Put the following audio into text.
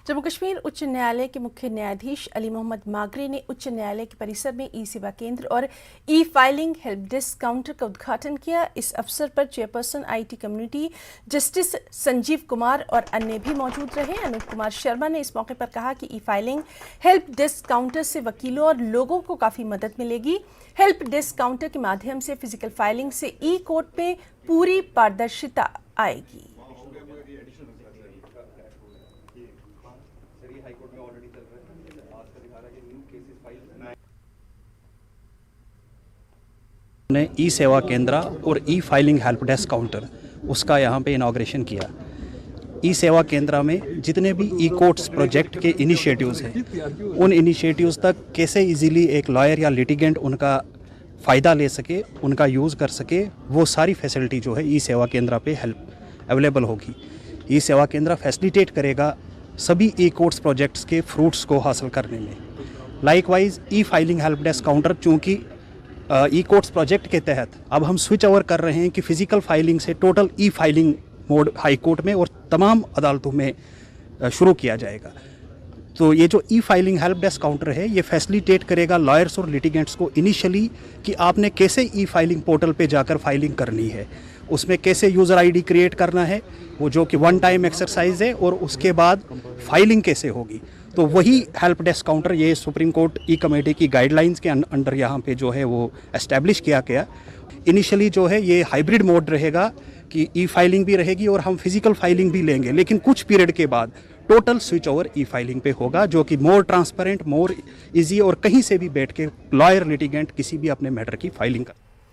जम्मू कश्मीर उच्च न्यायालय के मुख्य न्यायाधीश अली मोहम्मद मागरे ने उच्च न्यायालय के परिसर में ई सेवा केंद्र और ई फाइलिंग हेल्प डेस्क काउंटर का उद्घाटन किया। इस अवसर पर chairperson IT community justice Sanjeev Kumar और अन्य भी मौजूद रहे। अनूप कुमार शर्मा ने इस मौके पर कहा कि ई फाइलिंग हेल्प डेस्क काउंटर से वकीलों और लोगों को काफी मदद मिलेगी। हेल्प डेस्क काउंटर के माध्यम से फिजिकल फाइलिंग से ई कोर्ट में पूरी पारदर्शिता आएगी। हाईकोर्ट में ऑलरेडी चल रहे हैं। आज का दिखा रहा है कि न्यू केसेस फाइल ने ई सेवा केंद्र और ई फाइलिंग हेल्प डेस्क काउंटर उसका यहाँ पे इनाग्रेशन किया। ई सेवा केंद्र में जितने भी ई कोर्ट्स प्रोजेक्ट के इनिशिएटिव्स हैं उन इनिशिएटिव्स तक कैसे इजीली एक लॉयर या लिटिगेंट उनका फ़ायदा ले सके, उनका यूज़ कर सके, वो सारी फैसिलिटी जो है ई सेवा केंद्र पे हेल्प अवेलेबल होगी। ई सेवा केंद्र फैसिलिटेट करेगा सभी ई कोर्ट्स प्रोजेक्ट्स के फ्रूट्स को हासिल करने में। लाइकवाइज ई फाइलिंग हेल्प डेस्क काउंटर चूँकि ई कोर्ट्स प्रोजेक्ट के तहत अब हम स्विच ओवर कर रहे हैं कि फ़िज़िकल फाइलिंग से टोटल ई फाइलिंग मोड हाई कोर्ट में और तमाम अदालतों में शुरू किया जाएगा। तो ये जो ई फाइलिंग हेल्प डेस्क काउंटर है ये फैसिलिटेट करेगा लॉयर्स और लिटिगेंट्स को इनिशियली कि आपने कैसे ई फाइलिंग पोर्टल पे जाकर फाइलिंग करनी है, उसमें कैसे यूज़र आईडी क्रिएट करना है, वो जो कि वन टाइम एक्सरसाइज है, और उसके बाद फाइलिंग कैसे होगी। तो वही हेल्प डेस्क काउंटर ये सुप्रीम कोर्ट ई कमेटी की गाइडलाइंस के अंडर यहाँ पे जो है वो एस्टेब्लिश किया गया। इनिशियली जो है ये हाइब्रिड मोड रहेगा कि ई फाइलिंग भी रहेगी और हम फिजिकल फाइलिंग भी लेंगे, लेकिन कुछ पीरियड के बाद टोटल स्विच ओवर ई फाइलिंग पे होगा, जो कि मोर ट्रांसपेरेंट, मोर इजी और कहीं से भी बैठ के लॉयर लिटिगेंट किसी भी अपने मैटर की फाइलिंग कर